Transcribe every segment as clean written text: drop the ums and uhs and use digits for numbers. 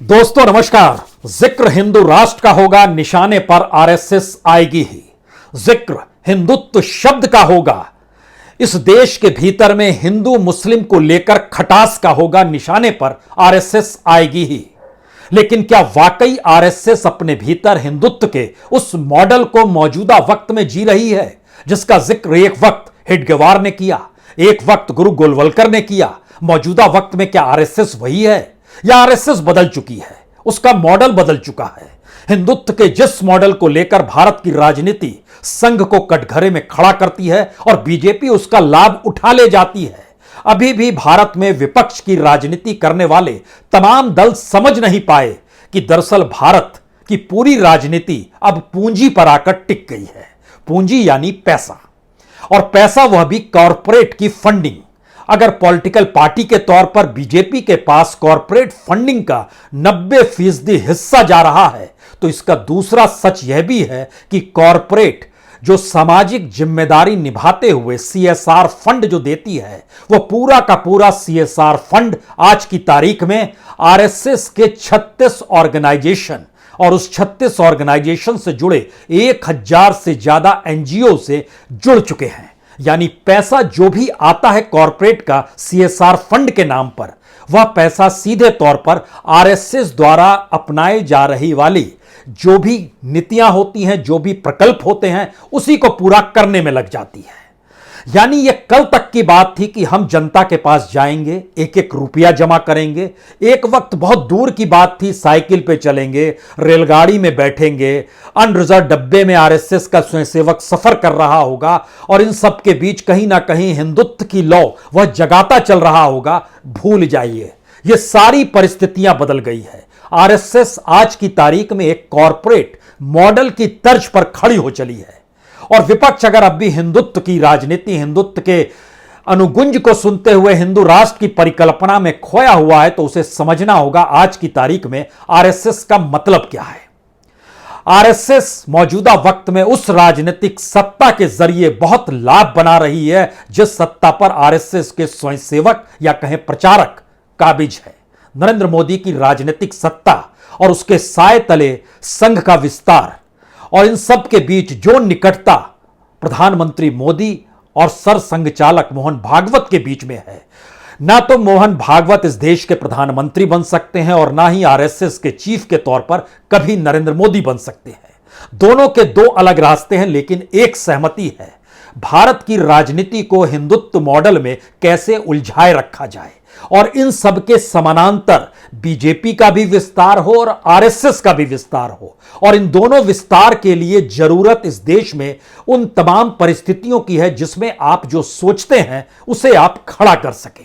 दोस्तों नमस्कार। जिक्र हिंदू राष्ट्र का होगा, निशाने पर आरएसएस आएगी ही। जिक्र हिंदुत्व शब्द का होगा, इस देश के भीतर में हिंदू मुस्लिम को लेकर खटास का होगा, निशाने पर आरएसएस आएगी ही। लेकिन क्या वाकई आरएसएस अपने भीतर हिंदुत्व के उस मॉडल को मौजूदा वक्त में जी रही है जिसका जिक्र एक वक्त हेडगेवार ने किया, एक वक्त गुरु गोलवलकर ने किया? मौजूदा वक्त में क्या आरएसएस वही है या आरएसएस बदल चुकी है? उसका मॉडल बदल चुका है। हिंदुत्व के जिस मॉडल को लेकर भारत की राजनीति संघ को कटघरे में खड़ा करती है और बीजेपी उसका लाभ उठा ले जाती है, अभी भी भारत में विपक्ष की राजनीति करने वाले तमाम दल समझ नहीं पाए कि दरअसल भारत की पूरी राजनीति अब पूंजी पर आकर टिक गई है। पूंजी यानी पैसा, और पैसा वह भी कॉरपोरेट की फंडिंग। अगर पॉलिटिकल पार्टी के तौर पर बीजेपी के पास कॉरपोरेट फंडिंग का 90% हिस्सा जा रहा है, तो इसका दूसरा सच यह भी है कि कॉरपोरेट जो सामाजिक जिम्मेदारी निभाते हुए सीएसआर फंड जो देती है, वह पूरा का पूरा सीएसआर फंड आज की तारीख में आरएसएस के 36 ऑर्गेनाइजेशन और उस 36 ऑर्गेनाइजेशन से जुड़े 1000 से ज्यादा एनजीओ से जुड़ चुके हैं। यानी पैसा जो भी आता है कॉरपोरेट का सीएसआर फंड के नाम पर, वह पैसा सीधे तौर पर आरएसएस द्वारा अपनाई जा रही वाली जो भी नीतियां होती हैं, जो भी प्रकल्प होते हैं, उसी को पूरा करने में लग जाती है। यानी यह कल तक की बात थी कि हम जनता के पास जाएंगे, एक एक रुपया जमा करेंगे। एक वक्त बहुत दूर की बात थी, साइकिल पे चलेंगे, रेलगाड़ी में बैठेंगे, अनरिजर्व डब्बे में आरएसएस का स्वयंसेवक सफर कर रहा होगा और इन सब के बीच कहीं ना कहीं हिंदुत्व की लौ वह जगाता चल रहा होगा। भूल जाइए, यह सारी परिस्थितियां बदल गई है। आरएसएस आज की तारीख में एक कॉरपोरेट मॉडल की तर्ज पर खड़ी हो चली है और विपक्ष अगर अब भी हिंदुत्व की राजनीति, हिंदुत्व के अनुगुंज को सुनते हुए हिंदू राष्ट्र की परिकल्पना में खोया हुआ है, तो उसे समझना होगा आज की तारीख में आरएसएस का मतलब क्या है। आरएसएस मौजूदा वक्त में उस राजनीतिक सत्ता के जरिए बहुत लाभ बना रही है जिस सत्ता पर आरएसएस के स्वयंसेवक या कहें प्रचारक काबिज है। नरेंद्र मोदी की राजनीतिक सत्ता और उसके साए तले संघ का विस्तार और इन सब के बीच जो निकटता प्रधानमंत्री मोदी और सरसंघ चालक मोहन भागवत के बीच में है, ना तो मोहन भागवत इस देश के प्रधानमंत्री बन सकते हैं और ना ही आरएसएस के चीफ के तौर पर कभी नरेंद्र मोदी बन सकते हैं। दोनों के दो अलग रास्ते हैं, लेकिन एक सहमति है, भारत की राजनीति को हिंदुत्व मॉडल में कैसे उलझाए रखा जाए और इन सब के समानांतर बीजेपी का भी विस्तार हो और आरएसएस का भी विस्तार हो। और इन दोनों विस्तार के लिए जरूरत इस देश में उन तमाम परिस्थितियों की है जिसमें आप जो सोचते हैं उसे आप खड़ा कर सकें।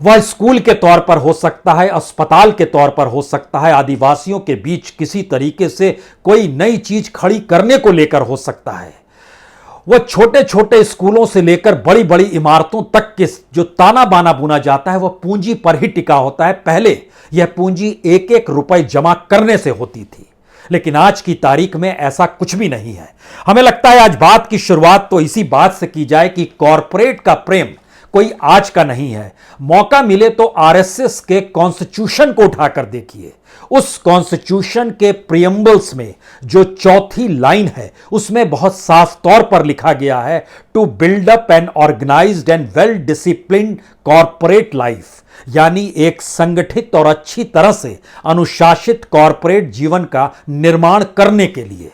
वह स्कूल के तौर पर हो सकता है, अस्पताल के तौर पर हो सकता है, आदिवासियों के बीच किसी तरीके से कोई नई चीज खड़ी करने को लेकर हो सकता है। वह छोटे छोटे स्कूलों से लेकर बड़ी बड़ी इमारतों तक के जो ताना बाना बुना जाता है, वह पूंजी पर ही टिका होता है। पहले यह पूंजी एक एक रुपए जमा करने से होती थी, लेकिन आज की तारीख में ऐसा कुछ भी नहीं है। हमें लगता है आज बात की शुरुआत तो इसी बात से की जाए कि कॉरपोरेट का प्रेम कोई आज का नहीं है। मौका मिले तो आरएसएस के कॉन्स्टिट्यूशन को उठाकर देखिए। उस कॉन्स्टिट्यूशन के प्रियम्बल्स में जो चौथी लाइन है, उसमें बहुत साफ तौर पर लिखा गया है, to build up an organised and well disciplined corporate life, यानी एक संगठित और अच्छी तरह से अनुशासित कॉरपोरेट जीवन का निर्माण करने के लिए।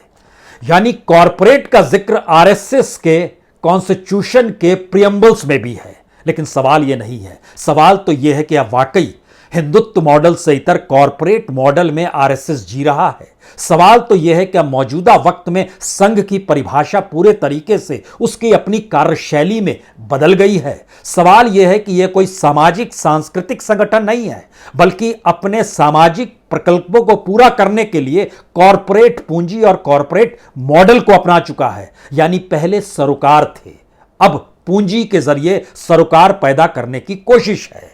यानी कॉरपोरेट का जिक्र आरएसएस के कॉन्स्टिट्यूशन के प्रियम्बल्स में भी है। लेकिन सवाल यह नहीं है, सवाल तो यह है कि अब वाकई हिंदुत्व मॉडल से इतर कॉरपोरेट मॉडल में आरएसएस जी रहा है। सवाल तो यह है कि अब मौजूदा वक्त में संघ की परिभाषा पूरे तरीके से उसकी अपनी कार्यशैली में बदल गई है। सवाल यह है कि यह कोई सामाजिक सांस्कृतिक संगठन नहीं है, बल्कि अपने सामाजिक प्रकल्पों को पूरा करने के लिए कॉरपोरेट पूंजी और कॉरपोरेट मॉडल को अपना चुका है। यानी पहले सरोकार थे, अब पूंजी के जरिए सरोकार पैदा करने की कोशिश है।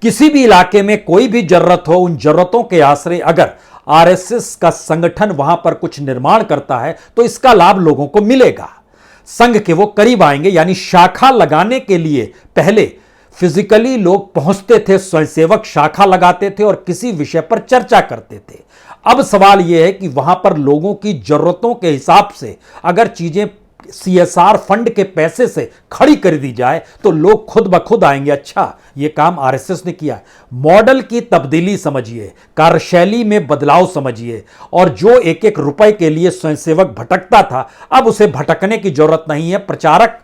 किसी भी इलाके में कोई भी जरूरत हो, उन जरूरतों के आश्रय अगर आरएसएस का संगठन वहां पर कुछ निर्माण करता है तो इसका लाभ लोगों को मिलेगा। संघ के वो करीब आएंगे, यानी शाखा लगाने के लिए पहले फिजिकली लोग पहुंचते थे, स्वयंसेवक शाखा लगाते थे और किसी विषय पर चर्चा करते थे। अब सवाल यह है कि वहां पर लोगों की जरूरतों के हिसाब से अगर चीजें सीएसआर फंड के पैसे से खड़ी कर दी जाए तो लोग खुद ब खुद आएंगे। अच्छा, यह काम आरएसएस ने किया है। मॉडल की तब्दीली समझिए, कार्यशैली में बदलाव समझिए, और जो एक एक रुपए के लिए स्वयंसेवक भटकता था, अब उसे भटकने की जरूरत नहीं है। प्रचारक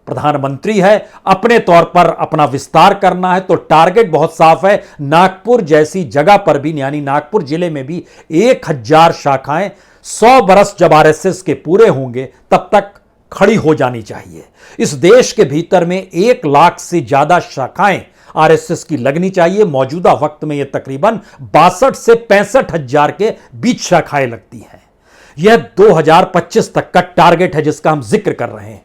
प्रधानमंत्री है, अपने तौर पर अपना विस्तार करना है, तो टारगेट बहुत साफ है। नागपुर जैसी जगह पर भी, यानी नागपुर जिले में भी 1000 शाखाएं 100 बरस जब आरएसएस के पूरे होंगे तब तक खड़ी हो जानी चाहिए। इस देश के भीतर में 1 लाख से ज्यादा शाखाएं आरएसएस की लगनी चाहिए। मौजूदा वक्त में यह तकरीबन 62 से 65 हजार के बीच शाखाएं लगती हैं। यह 2025 तक का टारगेट है जिसका हम जिक्र कर रहे हैं।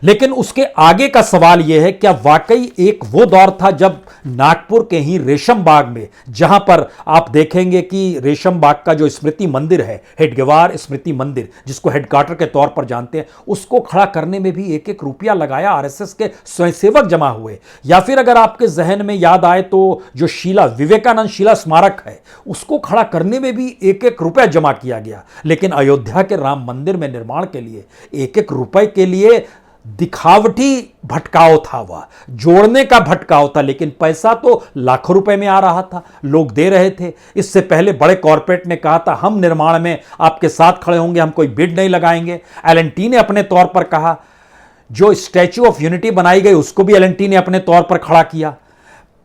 लेकिन उसके आगे का सवाल यह है, क्या वाकई एक वो दौर था जब नागपुर के ही रेशम बाग में, जहां पर आप देखेंगे कि रेशम बाग का जो स्मृति मंदिर है, हेडगेवार स्मृति मंदिर, जिसको हेडक्वार्टर के तौर पर जानते हैं, उसको खड़ा करने में भी 1-1 रुपया लगाया, आरएसएस के स्वयंसेवक जमा हुए। या फिर अगर आपके जहन में याद आए तो जो विवेकानंद शिला स्मारक है, उसको खड़ा करने में भी 1-1 रुपया जमा किया गया। लेकिन अयोध्या के राम मंदिर में निर्माण के लिए 1-1 रुपए के लिए दिखावटी भटकाव था, वह जोड़ने का भटकाव था, लेकिन पैसा तो लाखों रुपए में आ रहा था, लोग दे रहे थे। इससे पहले बड़े कॉरपोरेट ने कहा था हम निर्माण में आपके साथ खड़े होंगे, हम कोई बिड नहीं लगाएंगे। एल&टी ने अपने तौर पर कहा, जो स्टैच्यू ऑफ यूनिटी बनाई गई उसको भी एल&टी ने अपने तौर पर खड़ा किया।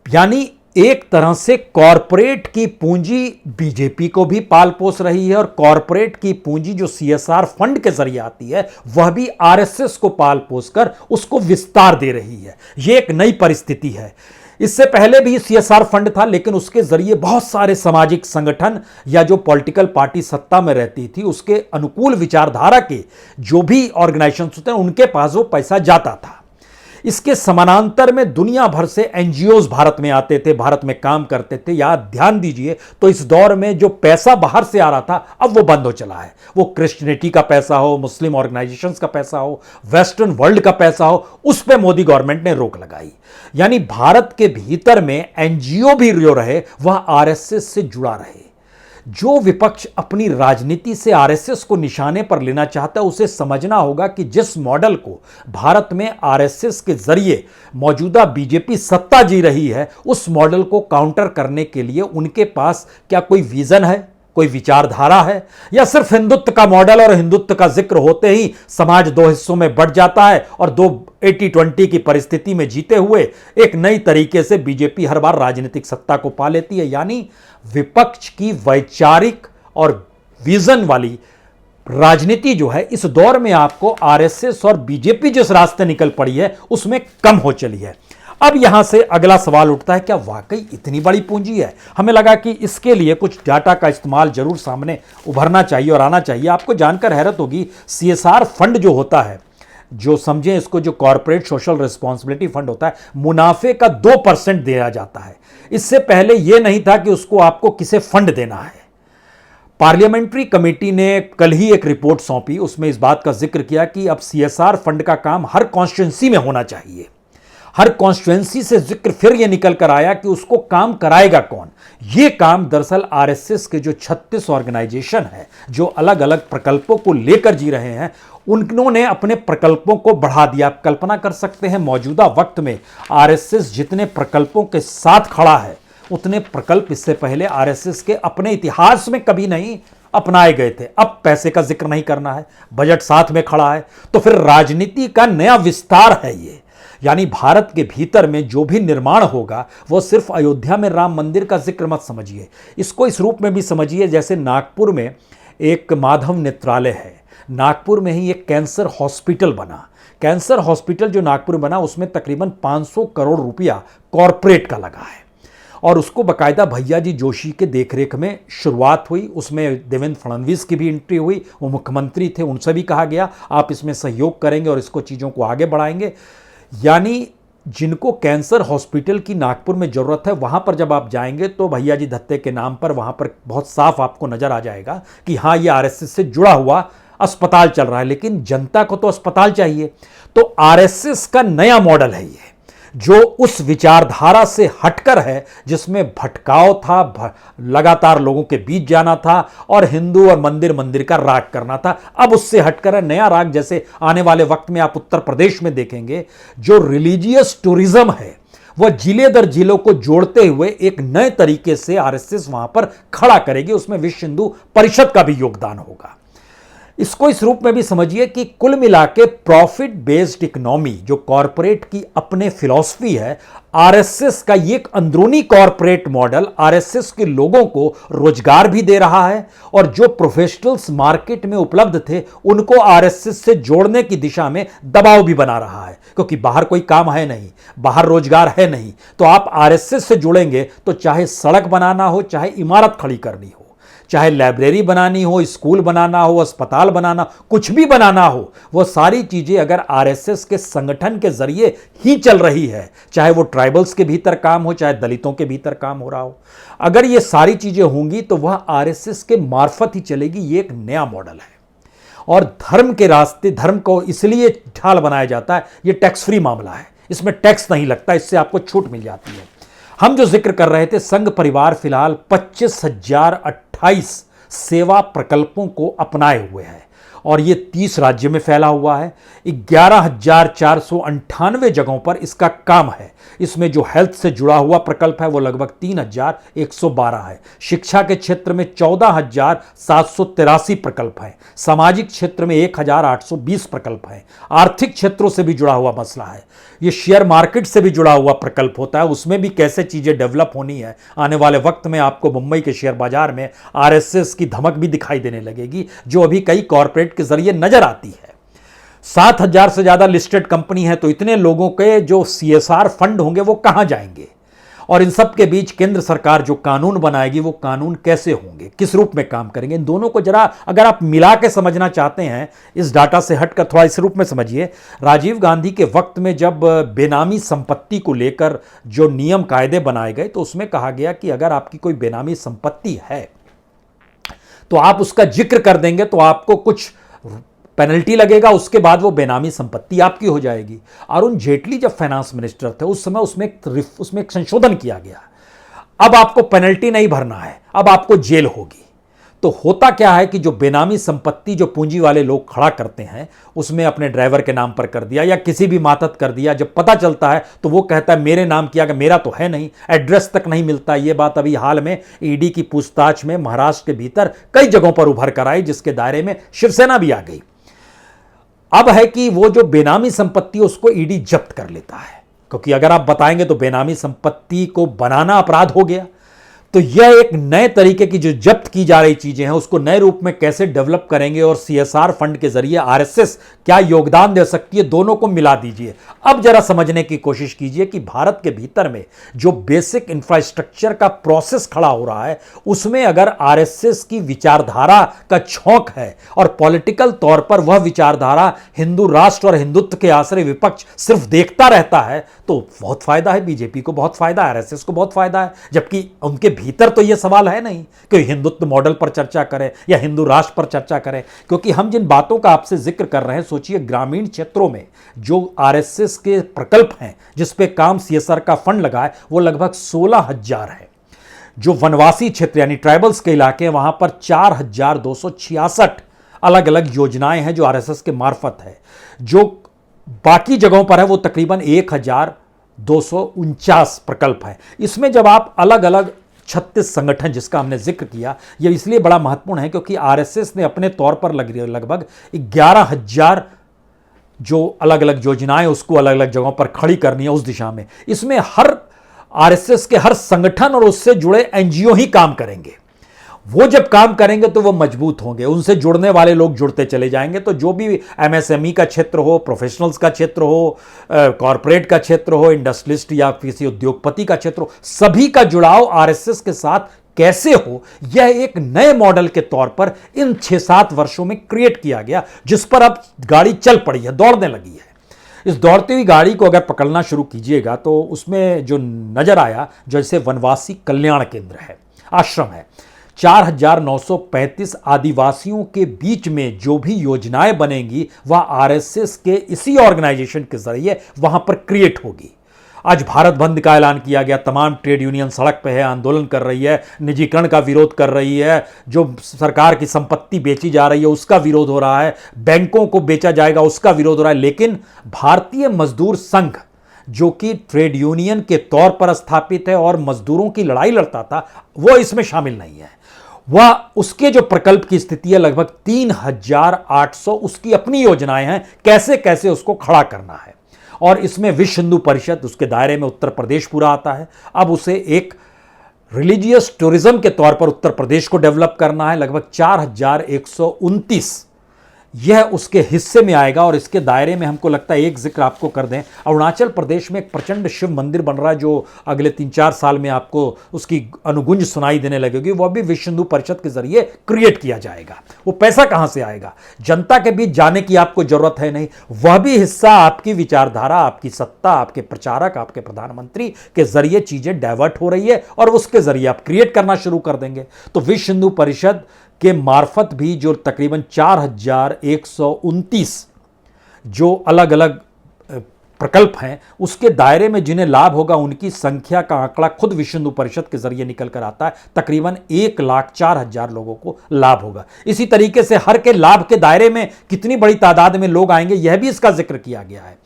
यानी एक तरह से कॉरपोरेट की पूंजी बीजेपी को भी पाल पोस रही है, और कॉरपोरेट की पूंजी जो सीएसआर फंड के जरिए आती है वह भी आरएसएस को पाल पोस कर उसको विस्तार दे रही है। यह एक नई परिस्थिति है। इससे पहले भी सीएसआर फंड था, लेकिन उसके जरिए बहुत सारे सामाजिक संगठन या जो पॉलिटिकल पार्टी सत्ता में रहती थी उसके अनुकूल विचारधारा के जो भी ऑर्गेनाइजेशन होते हैं उनके पास वो पैसा जाता था। इसके समानांतर में दुनिया भर से एनजीओज भारत में आते थे, भारत में काम करते थे। यहां ध्यान दीजिए तो इस दौर में जो पैसा बाहर से आ रहा था अब वो बंद हो चला है। वो क्रिश्चियनिटी का पैसा हो, मुस्लिम ऑर्गेनाइजेशंस का पैसा हो, वेस्टर्न वर्ल्ड का पैसा हो, उस पर मोदी गवर्नमेंट ने रोक लगाई। यानी भारत के भीतर में एनजीओ भी जो रहे वह आरएसएस से जुड़ा रहे। जो विपक्ष अपनी राजनीति से आरएसएस को निशाने पर लेना चाहता है उसे समझना होगा कि जिस मॉडल को भारत में आरएसएस के जरिए मौजूदा बीजेपी सत्ता जी रही है, उस मॉडल को काउंटर करने के लिए उनके पास क्या कोई विजन है, कोई विचारधारा है, या सिर्फ हिंदुत्व का मॉडल और हिंदुत्व का जिक्र होते ही समाज 2 हिस्सों में बढ़ जाता है और 80-20 की परिस्थिति में जीते हुए एक नई तरीके से बीजेपी हर बार राजनीतिक सत्ता को पा लेती है। यानी विपक्ष की वैचारिक और विजन वाली राजनीति जो है इस दौर में आपको आरएसएस और बीजेपी जिस रास्ते निकल पड़ी है उसमें कम हो चली है। अब यहां से अगला सवाल उठता है, क्या वाकई इतनी बड़ी पूंजी है? हमें लगा कि इसके लिए कुछ डाटा का इस्तेमाल जरूर सामने उभरना चाहिए और आना चाहिए। आपको जानकर हैरत होगी, सीएसआर फंड जो होता है, जो समझें इसको, जो कॉर्पोरेट सोशल रिस्पॉन्सिबिलिटी फंड होता है, मुनाफे का 2% दिया जाता है। इससे पहले यह नहीं था कि उसको आपको किसे फंड देना है। पार्लियामेंट्री कमेटी ने कल ही एक रिपोर्ट सौंपी, उसमें इस बात का जिक्र किया कि अब सीएसआर फंड का काम हर कॉन्स्टिट्यूंसी में होना चाहिए। हर कॉन्स्टिट्यूंसी से जिक्र फिर यह निकल कर आया कि उसको काम कराएगा कौन। यह काम दरअसल आरएसएस के जो 36 ऑर्गेनाइजेशन है जो अलग अलग प्रकल्पों को लेकर जी रहे हैं, उन्होंने अपने प्रकल्पों को बढ़ा दिया। आप कल्पना कर सकते हैं मौजूदा वक्त में आरएसएस जितने प्रकल्पों के साथ खड़ा है उतने प्रकल्प इससे पहले आरएसएस के अपने इतिहास में कभी नहीं अपनाए गए थे। अब पैसे का जिक्र नहीं करना है, बजट साथ में खड़ा है, तो फिर राजनीति का नया विस्तार है ये। यानी भारत के भीतर में जो भी निर्माण होगा वो सिर्फ अयोध्या में राम मंदिर का जिक्र मत समझिए, इसको इस रूप में भी समझिए जैसे नागपुर में एक माधव नेत्रालय है, नागपुर में ही एक कैंसर हॉस्पिटल बना। कैंसर हॉस्पिटल जो नागपुर में बना उसमें तकरीबन 500 करोड़ रुपया कॉरपोरेट का लगा है और उसको बाकायदा भैया जी जोशी के देखरेख में शुरुआत हुई। उसमें देवेंद्र फडणवीस की भी एंट्री हुई, वो मुख्यमंत्री थे, उनसे भी कहा गया आप इसमें सहयोग करेंगे और इसको चीज़ों को आगे बढ़ाएंगे। यानी जिनको कैंसर हॉस्पिटल की नागपुर में ज़रूरत है वहाँ पर जब आप जाएंगे तो भैया जी दत्ते के नाम पर वहाँ पर बहुत साफ आपको नज़र आ जाएगा कि हाँ ये आरएसएस से जुड़ा हुआ अस्पताल चल रहा है। लेकिन जनता को तो अस्पताल चाहिए, तो आरएसएस का नया मॉडल है ये। जो उस विचारधारा से हटकर है जिसमें भटकाव था, लगातार लोगों के बीच जाना था और हिंदू और मंदिर मंदिर का राग करना था। अब उससे हटकर है नया राग, जैसे आने वाले वक्त में आप उत्तर प्रदेश में देखेंगे, जो रिलीजियस टूरिज्म है वह जिले दर जिलों को जोड़ते हुए एक नए तरीके से आरएसएस वहां पर खड़ा करेगी। उसमें विश्व हिंदू परिषद का भी योगदान होगा। इसको इस रूप में भी समझिए कि कुल मिला के प्रॉफिट बेस्ड इकोनॉमी जो कॉरपोरेट की अपने फिलॉसफी है, आरएसएस का ये एक अंदरूनी कॉरपोरेट मॉडल आरएसएस के लोगों को रोजगार भी दे रहा है और जो प्रोफेशनल्स मार्केट में उपलब्ध थे उनको आरएसएस से जोड़ने की दिशा में दबाव भी बना रहा है, क्योंकि बाहर कोई काम है नहीं, बाहर रोजगार है नहीं, तो आप आरएसएस से जुड़ेंगे तो चाहे सड़क बनाना हो, चाहे इमारत खड़ी करनी हो, चाहे लाइब्रेरी बनानी हो, स्कूल बनाना हो, अस्पताल बनाना, कुछ भी बनाना हो, वो सारी चीजें अगर आरएसएस के संगठन के जरिए ही चल रही है, चाहे वो ट्राइबल्स के भीतर काम हो, चाहे दलितों के भीतर काम हो रहा हो, अगर ये सारी चीजें होंगी तो वह आरएसएस के मार्फत ही चलेगी। ये एक नया मॉडल है और धर्म के रास्ते, धर्म को इसलिए ढाल बनाया जाता है, ये टैक्स फ्री मामला है, इसमें टैक्स नहीं लगता, इससे आपको छूट मिल जाती है। हम जो जिक्र कर रहे थे, संघ परिवार फिलहाल 25,028 सेवा प्रकल्पों को अपनाए हुए है और ये 30 राज्य में फैला हुआ है। 11,498 जगहों पर इसका काम है। इसमें जो हेल्थ से जुड़ा हुआ प्रकल्प है वो लगभग 3,112 है। शिक्षा के क्षेत्र में 14,783 प्रकल्प हैं। सामाजिक क्षेत्र में 1,820 प्रकल्प हैं। आर्थिक क्षेत्रों से भी जुड़ा हुआ मसला है। ये शेयर मार्केट से भी जुड़ा हुआ प्रकल्प होता है, उसमें भी कैसे चीजें डेवलप होनी है। आने वाले वक्त में आपको मुंबई के शेयर बाजार में आरएसएस की धमक भी दिखाई देने लगेगी, जो अभी कई कॉरपोरेट के जरिए नजर आती है। 7,000 से ज्यादा लिस्टेड कंपनी है, तो इतने लोगों के जो सीएसआर फंड होंगे वो कहां जाएंगे? और इन सब के बीच केंद्र सरकार जो कानून बनाएगी वो कानून कैसे होंगे, किस रूप में काम करेंगे? इन दोनों को जरा अगर आप मिला के समझना चाहते हैं, इस डाटा से हटकर थोड़ा इस रूप में समझिए। राजीव गांधी के वक्त में जब बेनामी संपत्ति को लेकर जो नियम कायदे बनाए गए, तो उसमें कहा गया कि अगर आपकी कोई बेनामी संपत्ति है तो आप उसका जिक्र कर देंगे तो आपको कुछ पेनल्टी लगेगा, उसके बाद वो बेनामी संपत्ति आपकी हो जाएगी। अरुण जेटली जब फाइनेंस मिनिस्टर थे उस समय उसमें एक संशोधन किया गया। अब आपको पेनल्टी नहीं भरना है, अब आपको जेल होगी। तो होता क्या है कि जो बेनामी संपत्ति जो पूंजी वाले लोग खड़ा करते हैं, उसमें अपने ड्राइवर के नाम पर कर दिया या किसी भी मातहत कर दिया, जब पता चलता है तो वो कहता है मेरे नाम किया गया, मेरा तो है नहीं, एड्रेस तक नहीं मिलता। ये बात अभी हाल में ईडी की पूछताछ में महाराष्ट्र के भीतर कई जगहों पर उभर कर आई, जिसके दायरे में शिवसेना भी आ गई। अब है कि वो जो बेनामी संपत्ति उसको ईडी जब्त कर लेता है, क्योंकि अगर आप बताएंगे तो बेनामी संपत्ति को बनाना अपराध हो गया। तो यह एक नए तरीके की जो जब्त की जा रही चीजें हैं उसको नए रूप में कैसे डेवलप करेंगे और सीएसआर फंड के जरिए आरएसएस क्या योगदान दे सकती है, दोनों को मिला दीजिए। अब जरा समझने की कोशिश कीजिए कि भारत के भीतर में जो बेसिक इंफ्रास्ट्रक्चर का प्रोसेस खड़ा हो रहा है, उसमें अगर आरएसएस की विचारधारा का छौंक है और पॉलिटिकल तौर पर वह विचारधारा हिंदू राष्ट्र और हिंदुत्व के आश्रय विपक्ष सिर्फ देखता रहता है, तो बहुत फायदा है, बीजेपी को बहुत फायदा है, आरएसएस को बहुत फायदा है। जबकि उनके भीतर तो यह सवाल है नहीं कि हिंदुत्व मॉडल पर चर्चा करें या हिंदू राष्ट्र पर चर्चा करें, क्योंकि हम जिन बातों का आपसे जिक्र कर रहे हैं, सोचिए ग्रामीण क्षेत्रों में जो आरएसएस के प्रकल्प हैं जिस पे काम सीएसआर का फंड लगा है, वो लगभग 16,000 है। जो वनवासी क्षेत्र यानी ट्राइबल्स के इलाके हैं, वहां पर 4,266 अलग अलग योजनाएं हैं जो आरएसएस के मार्फत है। जो बाकी जगहों पर है वो तकरीबन 1,249 प्रकल्प है। इसमें जब आप अलग अलग 36 संगठन जिसका हमने जिक्र किया, यह इसलिए बड़ा महत्वपूर्ण है क्योंकि आरएसएस ने अपने तौर पर लगभग 11,000 जो अलग अलग योजनाएं उसको अलग अलग जगहों पर खड़ी करनी है उस दिशा में। इसमें हर आरएसएस के हर संगठन और उससे जुड़े एनजीओ ही काम करेंगे। वो जब काम करेंगे तो वो मजबूत होंगे, उनसे जुड़ने वाले लोग जुड़ते चले जाएंगे। तो जो भी एमएसएमई का क्षेत्र हो, प्रोफेशनल्स का क्षेत्र हो, कॉरपोरेट का क्षेत्र हो, इंडस्ट्रियलिस्ट या किसी उद्योगपति का क्षेत्र हो, सभी का जुड़ाव आरएसएस के साथ कैसे हो, यह एक नए मॉडल के तौर पर इन 6-7 वर्षों में क्रिएट किया गया, जिस पर अब गाड़ी चल पड़ी है, दौड़ने लगी है। इस दौड़ती हुई गाड़ी को अगर पकड़ना शुरू कीजिएगा तो उसमें जो नजर आया, जैसे वनवासी कल्याण केंद्र है, आश्रम है, 4,935 आदिवासियों के बीच में जो भी योजनाएं बनेंगी वह आरएसएस के इसी ऑर्गेनाइजेशन के जरिए वहां पर क्रिएट होगी। आज भारत बंद का ऐलान किया गया, तमाम ट्रेड यूनियन सड़क पे है, आंदोलन कर रही है, निजीकरण का विरोध कर रही है, जो सरकार की संपत्ति बेची जा रही है उसका विरोध हो रहा है, बैंकों को बेचा जाएगा उसका विरोध हो रहा है। लेकिन भारतीय मजदूर संघ, जो कि ट्रेड यूनियन के तौर पर स्थापित है और मजदूरों की लड़ाई लड़ता था, वो इसमें शामिल नहीं है। वह उसके जो प्रकल्प की स्थिति है लगभग 3800 उसकी अपनी योजनाएं हैं, कैसे कैसे उसको खड़ा करना है। और इसमें विश्व हिंदू परिषद, उसके दायरे में उत्तर प्रदेश पूरा आता है। अब उसे एक रिलीजियस टूरिज्म के तौर पर उत्तर प्रदेश को डेवलप करना है। लगभग 4129 यह उसके हिस्से में आएगा। और इसके दायरे में हमको लगता है एक जिक्र आपको कर दें, अरुणाचल प्रदेश में एक प्रचंड शिव मंदिर बन रहा है जो अगले 3-4 साल में आपको उसकी अनुगुंज सुनाई देने लगेगी। वह भी विश्व हिंदू परिषद के जरिए क्रिएट किया जाएगा। वो पैसा कहां से आएगा? जनता के बीच जाने की आपको जरूरत है नहीं, वह भी हिस्सा आपकी विचारधारा, आपकी सत्ता, आपके प्रचारक, आपके प्रधानमंत्री के जरिए चीजें डाइवर्ट हो रही है और उसके जरिए आप क्रिएट करना शुरू कर देंगे। तो विश्व हिंदू परिषद के मार्फत भी जो तकरीबन 4129 जो अलग अलग प्रकल्प हैं, उसके दायरे में जिन्हें लाभ होगा उनकी संख्या का आंकड़ा खुद विश्व हिंदू परिषद के जरिए निकल कर आता है। तकरीबन 1,04,000 लोगों को लाभ होगा। इसी तरीके से हर के लाभ के दायरे में कितनी बड़ी तादाद में लोग आएंगे, यह भी इसका जिक्र किया गया है।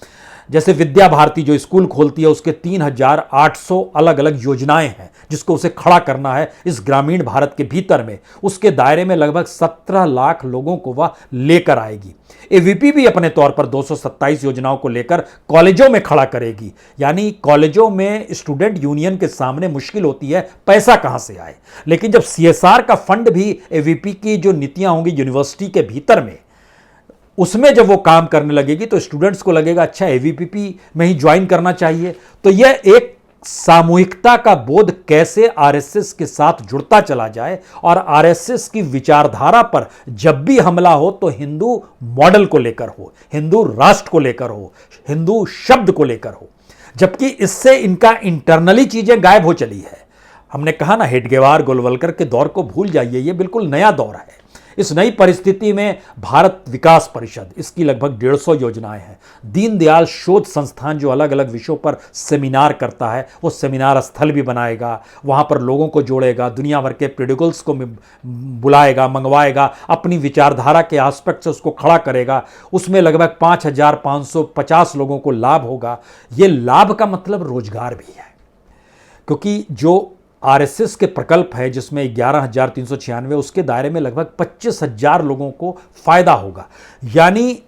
जैसे विद्या भारती जो स्कूल खोलती है, उसके 3800 अलग अलग योजनाएं हैं जिसको उसे खड़ा करना है इस ग्रामीण भारत के भीतर में। उसके दायरे में लगभग 17 लाख लोगों को वह लेकर आएगी। एवीपी भी अपने तौर पर 227 योजनाओं को लेकर कॉलेजों में खड़ा करेगी। यानी कॉलेजों में स्टूडेंट यूनियन के सामने मुश्किल होती है पैसा कहां से आए। लेकिन जब सीएसआर का फंड भी एवीपी की जो नीतियां होंगी यूनिवर्सिटी के भीतर में, उसमें जब वो काम करने लगेगी तो स्टूडेंट्स को लगेगा अच्छा एवीपीपी में ही ज्वाइन करना चाहिए। तो यह एक सामूहिकता का बोध कैसे आरएसएस के साथ जुड़ता चला जाए और आरएसएस की विचारधारा पर जब भी हमला हो तो हिंदू मॉडल को लेकर हो, हिंदू राष्ट्र को लेकर हो, हिंदू शब्द को लेकर हो। जबकि इससे इनका इंटरनली चीजें गायब हो चली है। हमने कहा ना, हेडगेवार गोलवलकर के दौर को भूल जाइए, यह बिल्कुल नया दौर है। इस नई परिस्थिति में भारत विकास परिषद, इसकी लगभग 150 योजनाएं हैं। दीनदयाल शोध संस्थान जो अलग अलग विषयों पर सेमिनार करता है, वो सेमिनार स्थल भी बनाएगा, वहां पर लोगों को जोड़ेगा, दुनिया भर के प्रोडिगल्स को बुलाएगा, मंगवाएगा, अपनी विचारधारा के एस्पेक्ट से उसको खड़ा करेगा। उसमें लगभग 5550 लोगों को लाभ होगा। ये लाभ का मतलब रोजगार भी है, क्योंकि जो आरएसएस के प्रकल्प है जिसमें 11,396, उसके दायरे में लगभग 25,000 लोगों को फायदा होगा। यानी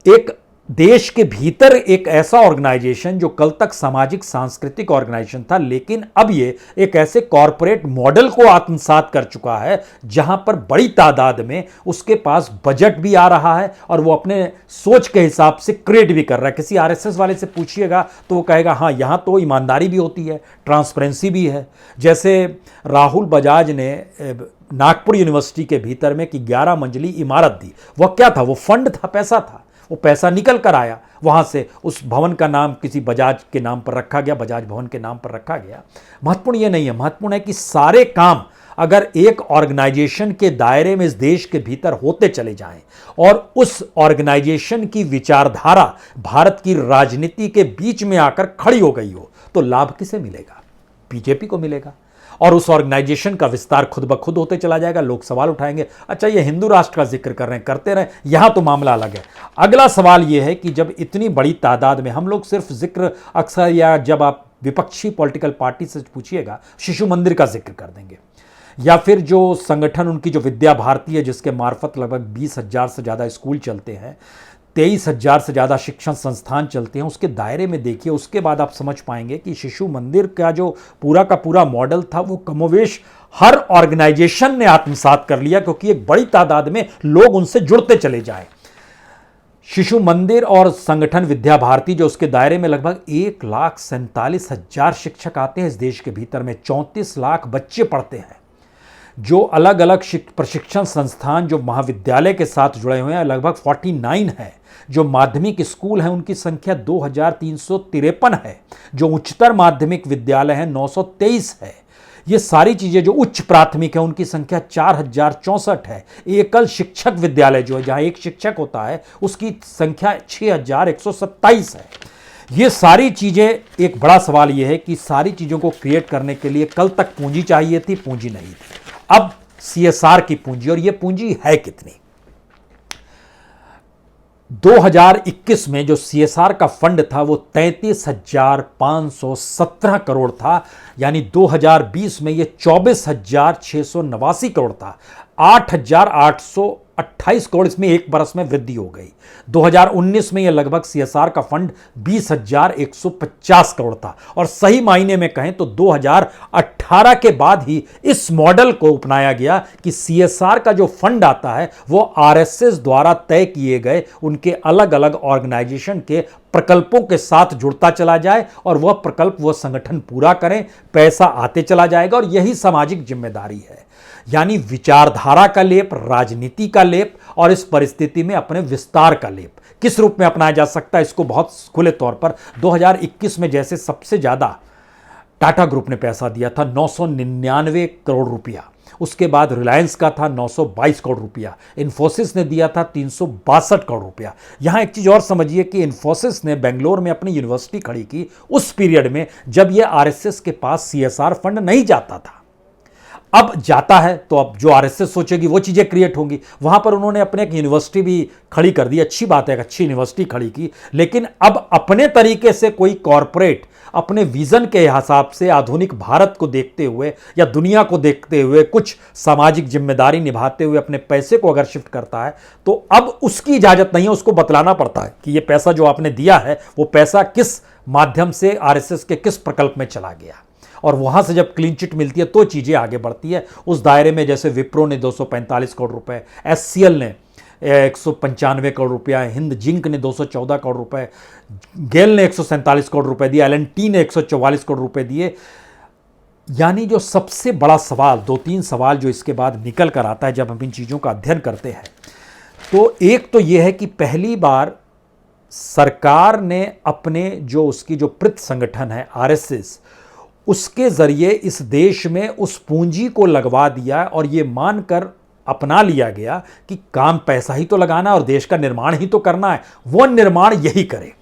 एक देश के भीतर एक ऐसा ऑर्गेनाइजेशन जो कल तक सामाजिक सांस्कृतिक ऑर्गेनाइजेशन था, लेकिन अब ये एक ऐसे कॉरपोरेट मॉडल को आत्मसात कर चुका है जहां पर बड़ी तादाद में उसके पास बजट भी आ रहा है और वो अपने सोच के हिसाब से क्रिएट भी कर रहा है। किसी आरएसएस वाले से पूछिएगा तो वो कहेगा हाँ, यहां तो ईमानदारी भी होती है, ट्रांसपेरेंसी भी है। जैसे राहुल बजाज ने नागपुर यूनिवर्सिटी के भीतर में कि 11 मंजिली इमारत दी। वह क्या था? वो फंड था, पैसा था। वो पैसा निकल कर आया वहां से, उस भवन का नाम किसी बजाज के नाम पर रखा गया, बजाज भवन के नाम पर रखा गया। महत्वपूर्ण ये नहीं है, महत्वपूर्ण है कि सारे काम अगर एक ऑर्गेनाइजेशन के दायरे में इस देश के भीतर होते चले जाएं और उस ऑर्गेनाइजेशन की विचारधारा भारत की राजनीति के बीच में आकर खड़ी हो गई हो तो लाभ किसे मिलेगा? बीजेपी को मिलेगा। और उस ऑर्गेनाइजेशन का विस्तार खुद ब खुद होते चला जाएगा। लोग सवाल उठाएंगे, अच्छा ये हिंदू राष्ट्र का जिक्र कर रहे हैं, करते रहे, यहां तो मामला अलग है। अगला सवाल यह है कि जब इतनी बड़ी तादाद में हम लोग सिर्फ जिक्र अक्सर, या जब आप विपक्षी पॉलिटिकल पार्टी से पूछिएगा, शिशु मंदिर का जिक्र कर देंगे, या फिर जो संगठन उनकी जो विद्या भारती है जिसके मार्फत लगभग 20,000 से ज़्यादा स्कूल चलते हैं, 23,000 से ज़्यादा शिक्षण संस्थान चलते हैं, उसके दायरे में देखिए। उसके बाद आप समझ पाएंगे कि शिशु मंदिर का जो पूरा का पूरा मॉडल था वो कमोवेश हर ऑर्गेनाइजेशन ने आत्मसात कर लिया, क्योंकि एक बड़ी तादाद में लोग उनसे जुड़ते चले जाएं। शिशु मंदिर और संगठन विद्या भारती जो उसके दायरे में लगभग 1,47,000 शिक्षक आते हैं इस देश के भीतर में, 34 लाख बच्चे पढ़ते हैं। जो अलग अलग प्रशिक्षण संस्थान जो महाविद्यालय के साथ जुड़े हुए हैं लगभग 49 है। जो माध्यमिक स्कूल हैं उनकी संख्या 2,353 है। जो उच्चतर माध्यमिक विद्यालय हैं 923 है। ये सारी चीज़ें जो उच्च प्राथमिक है उनकी संख्या 4,064 है। एकल शिक्षक विद्यालय जो है जहाँ एक शिक्षक होता है उसकी संख्या 6,127 है। ये सारी चीजें, एक बड़ा सवाल यह है कि सारी चीजों को क्रिएट करने के लिए कल तक पूंजी चाहिए थी, पूंजी नहीं थी। अब सीएसआर की पूंजी, और ये पूंजी है कितनी? 2021 में जो सीएसआर का फंड था वो 33,517 करोड़ था, यानी 2020 में ये 24,689 करोड़ था। 8,828 करोड़ इसमें एक बरस में वृद्धि हो गई। 2019 में यह लगभग सीएसआर का फंड 20,150 करोड़ था। और सही मायने में कहें तो 2018 के बाद ही इस मॉडल को अपनाया गया कि सीएसआर का जो फंड आता है वो आरएसएस द्वारा तय किए गए उनके अलग अलग ऑर्गेनाइजेशन के प्रकल्पों के साथ जुड़ता चला जाए और वह प्रकल्प वह संगठन पूरा करें, पैसा आते चला जाएगा। और यही सामाजिक जिम्मेदारी है, यानी विचारधारा का लेप, राजनीति का लेप, और इस परिस्थिति में अपने विस्तार का लेप किस रूप में अपनाया जा सकता है, इसको बहुत खुले तौर पर 2021 में जैसे सबसे ज्यादा टाटा ग्रुप ने पैसा दिया था 999 करोड़ रुपया, उसके बाद रिलायंस का था 922 करोड़ रुपया, इन्फोसिस ने दिया था 362 करोड़ रुपया। यहां एक चीज और समझिए कि इन्फोसिस ने बेंगलोर में अपनी यूनिवर्सिटी खड़ी की उस पीरियड में जब यह आरएसएस के पास सीएसआर फंड नहीं जाता था। अब जाता है तो अब जो आरएसएस सोचेगी वो चीजें क्रिएट होंगी। वहां पर उन्होंने अपने एक यूनिवर्सिटी भी खड़ी कर दी, अच्छी बात है, एक अच्छी यूनिवर्सिटी खड़ी की, लेकिन अब अपने तरीके से कोई कॉरपोरेट अपने विजन के हिसाब से आधुनिक भारत को देखते हुए या दुनिया को देखते हुए कुछ सामाजिक जिम्मेदारी निभाते हुए अपने पैसे को अगर शिफ्ट करता है तो अब उसकी इजाजत नहीं है, उसको बतलाना पड़ता है कि ये पैसा जो आपने दिया है वो पैसा किस माध्यम से आरएसएस के किस प्रकल्प में चला गया। और वहां से जब क्लीन चिट मिलती है तो चीजें आगे बढ़ती है। उस दायरे में जैसे विप्रो ने 245 करोड़ रुपए, एचसीएल ने 195 करोड़ रुपया, हिंद जिंक ने 214 करोड़ रुपए, गेल ने 147 करोड़ रुपए दिए, एलएनटी ने 144 करोड़ रुपए दिए। यानी जो सबसे बड़ा सवाल, दो तीन सवाल जो इसके बाद निकल कर आता है जब हम इन चीजों का अध्ययन करते हैं, तो एक तो यह है कि पहली बार सरकार ने अपने जो उसकी जो प्रति संगठन है आरएसएस, उसके जरिए इस देश में उस पूंजी को लगवा दिया और यह मानकर अपना लिया गया कि काम पैसा ही तो लगाना और देश का निर्माण ही तो करना है, वो निर्माण यही करे।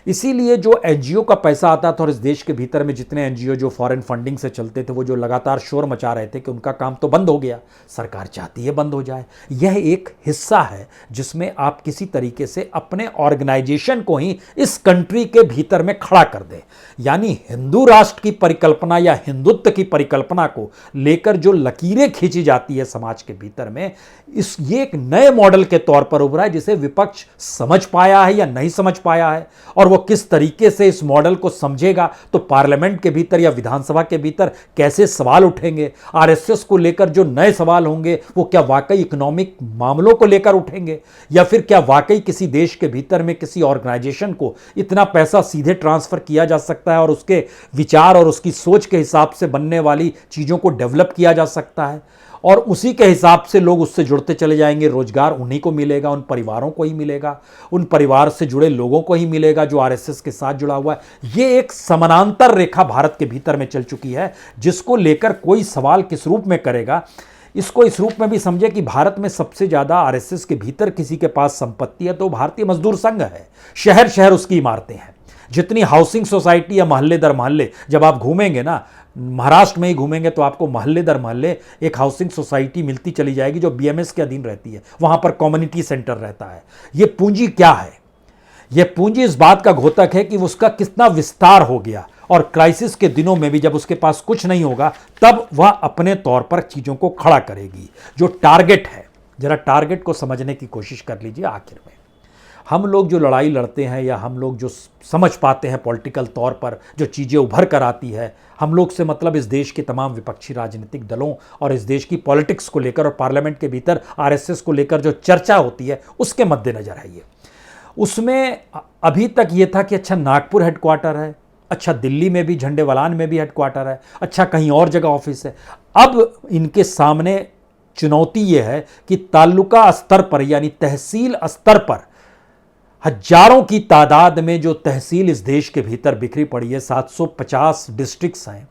इसीलिए जो एनजीओ का पैसा आता था और इस देश के भीतर में जितने एनजीओ जो फॉरेन फंडिंग से चलते थे वो जो लगातार शोर मचा रहे थे कि उनका काम तो बंद हो गया, सरकार चाहती है बंद हो जाए। यह एक हिस्सा है जिसमें आप किसी तरीके से अपने ऑर्गेनाइजेशन को ही इस कंट्री के भीतर में खड़ा कर दें। यानी हिंदू राष्ट्र की परिकल्पना या हिंदुत्व की परिकल्पना को लेकर जो लकीरें खींची जाती है समाज के भीतर में, ये एक नए मॉडल के तौर पर उभरा है जिसे विपक्ष समझ पाया है या नहीं समझ पाया है, और वो किस तरीके से इस मॉडल को समझेगा। तो पार्लियामेंट के भीतर या विधानसभा के भीतर कैसे सवाल उठेंगे, आरएसएस को लेकर जो नए सवाल होंगे वो क्या वाकई इकोनॉमिक मामलों को लेकर उठेंगे, या फिर क्या वाकई किसी देश के भीतर में किसी ऑर्गेनाइजेशन को इतना पैसा सीधे ट्रांसफर किया जा सकता है और उसके विचार और उसकी सोच के हिसाब से बनने वाली चीजों को डेवलप किया जा सकता है और उसी के हिसाब से लोग उससे जुड़ते चले जाएंगे। रोजगार उन्हीं को मिलेगा, उन परिवारों को ही मिलेगा, उन परिवार से जुड़े लोगों को ही मिलेगा जो आरएसएस के साथ जुड़ा हुआ है। ये एक समानांतर रेखा भारत के भीतर में चल चुकी है जिसको लेकर कोई सवाल किस रूप में करेगा। इसको इस रूप में भी समझे कि भारत में सबसे ज्यादा आरएसएस के भीतर किसी के पास संपत्ति है तो भारतीय मजदूर संघ है। शहर शहर उसकी इमारतें हैं। जितनी हाउसिंग सोसाइटी या मोहल्ले दर मोहल्ले, जब आप घूमेंगे ना, महाराष्ट्र में ही घूमेंगे तो आपको मोहल्ले दर मोहल्ले एक हाउसिंग सोसाइटी मिलती चली जाएगी जो बीएमएस के अधीन रहती है। वहां पर कम्युनिटी सेंटर रहता है। यह पूंजी क्या है? यह पूंजी इस बात का घोतक है कि उसका कितना विस्तार हो गया और क्राइसिस के दिनों में भी जब उसके पास कुछ नहीं होगा तब वह अपने तौर पर चीजों को खड़ा करेगी। जो टारगेट है, जरा टारगेट को समझने की कोशिश कर लीजिए। आखिर में हम लोग जो लड़ाई लड़ते हैं या हम लोग जो समझ पाते हैं पॉलिटिकल तौर पर जो चीज़ें उभर कर आती है, हम लोग से मतलब इस देश के तमाम विपक्षी राजनीतिक दलों और इस देश की पॉलिटिक्स को लेकर और पार्लियामेंट के भीतर आरएसएस को लेकर जो चर्चा होती है उसके मद्देनजर है ये। उसमें अभी तक ये था कि अच्छा नागपुर हेडक्वार्टर है, अच्छा दिल्ली में भी झंडेवालान में भी हेडक्वार्टर है, अच्छा कहीं और जगह ऑफिस है। अब इनके सामने चुनौती ये है कि तालुका स्तर पर यानी तहसील स्तर पर हजारों की तादाद में जो तहसील इस देश के भीतर बिखरी पड़ी है, 750 डिस्ट्रिक्ट्स हैं,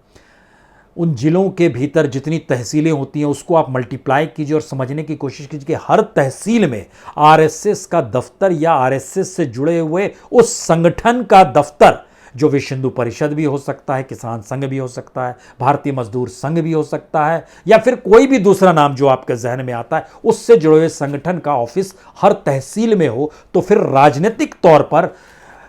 उन जिलों के भीतर जितनी तहसीलें होती हैं उसको आप मल्टीप्लाई कीजिए और समझने की कोशिश कीजिए कि हर तहसील में आरएसएस का दफ्तर या आरएसएस से जुड़े हुए उस संगठन का दफ्तर, जो विश्व हिंदू परिषद भी हो सकता है, किसान संघ भी हो सकता है, भारतीय मजदूर संघ भी हो सकता है, या फिर कोई भी दूसरा नाम जो आपके जहन में आता है, उससे जुड़े हुए संगठन का ऑफिस हर तहसील में हो, तो फिर राजनीतिक तौर पर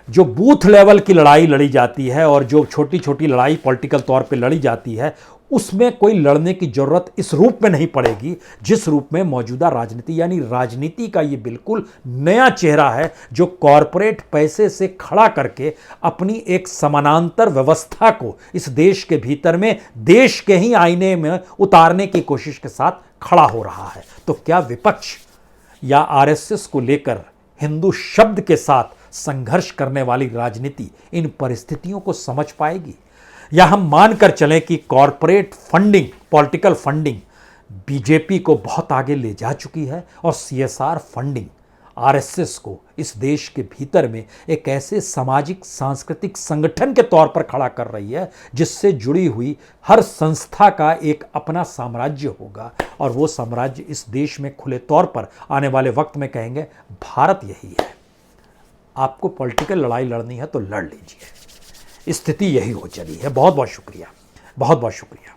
जो बूथ लेवल की लड़ाई लड़ी जाती है और जो छोटी छोटी लड़ाई पॉलिटिकल तौर पे लड़ी जाती है, उसमें कोई लड़ने की जरूरत इस रूप में नहीं पड़ेगी जिस रूप में मौजूदा राजनीति, यानी राजनीति का ये बिल्कुल नया चेहरा है जो कॉरपोरेट पैसे से खड़ा करके अपनी एक समानांतर व्यवस्था को इस देश के भीतर में देश के ही आईने में उतारने की कोशिश के साथ खड़ा हो रहा है। तो क्या विपक्ष या आरएसएस को लेकर हिंदू शब्द के साथ संघर्ष करने वाली राजनीति इन परिस्थितियों को समझ पाएगी, या हम मानकर चलें कि corporate funding, political funding BJP को बहुत आगे ले जा चुकी है और सीएसआर फंडिंग आरएसएस को इस देश के भीतर में एक ऐसे सामाजिक सांस्कृतिक संगठन के तौर पर खड़ा कर रही है जिससे जुड़ी हुई हर संस्था का एक अपना साम्राज्य होगा, और वो साम्राज्य इस देश में खुले तौर पर आने वाले वक्त में कहेंगे भारत यही है। आपको पॉलिटिकल लड़ाई लड़नी है तो लड़ लीजिए, स्थिति यही हो चली है। बहुत बहुत शुक्रिया, बहुत बहुत शुक्रिया।